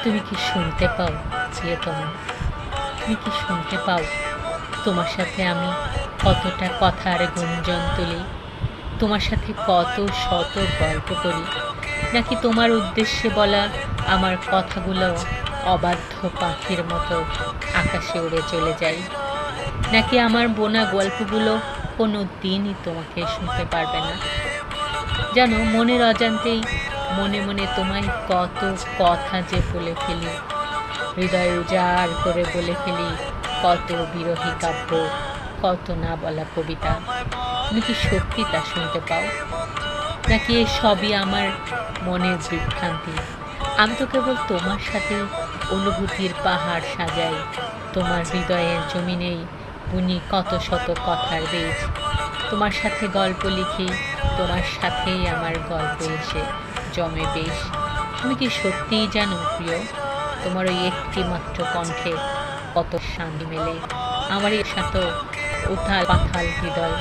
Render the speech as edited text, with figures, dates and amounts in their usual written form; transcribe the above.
তুমি কি শুনতে পাও প্রিয়তমা? তুমি কি শুনতে পাও তোমার সাথে আমি কতটা কথার গুঞ্জন তুলি, তোমার সাথে কত শত গল্প করি? নাকি তোমার উদ্দেশ্যে বলা আমার কথাগুলো অবাধ্য পাখির মতো আকাশে উড়ে চলে যায়? নাকি আমার বোনা গল্পগুলো কোনো দিনই তোমাকে শুনতে পারবে না? জানো, মনের অজান্তেই মনে মনে তোমায় কত কথা যে বলে ফেলি, হৃদয় উজাড় করে বলে ফেলি কত বিরহী কাব্য, কত না বলা কবিতা। তুমি কি সত্যি তা শুনতে পাও? নাকি এ সবই আমার মনের বিভ্রান্তি? আমি তো কেবল তোমার সাথে অনুভূতির পাহাড় সাজাই, তোমার হৃদয়ের জমিনেই বুনি কত শত কথার বীজ। তোমার সাথে গল্প লিখি, তোমার সাথেই আমার গল্প এসে জমে বেশ। তুমি কি সত্যিই জানো প্রিয়, তোমার ওই একটি মাত্র কণ্ঠে কত শান্তি মেলে আমার এই শত উথাল পাথাল হৃদয়।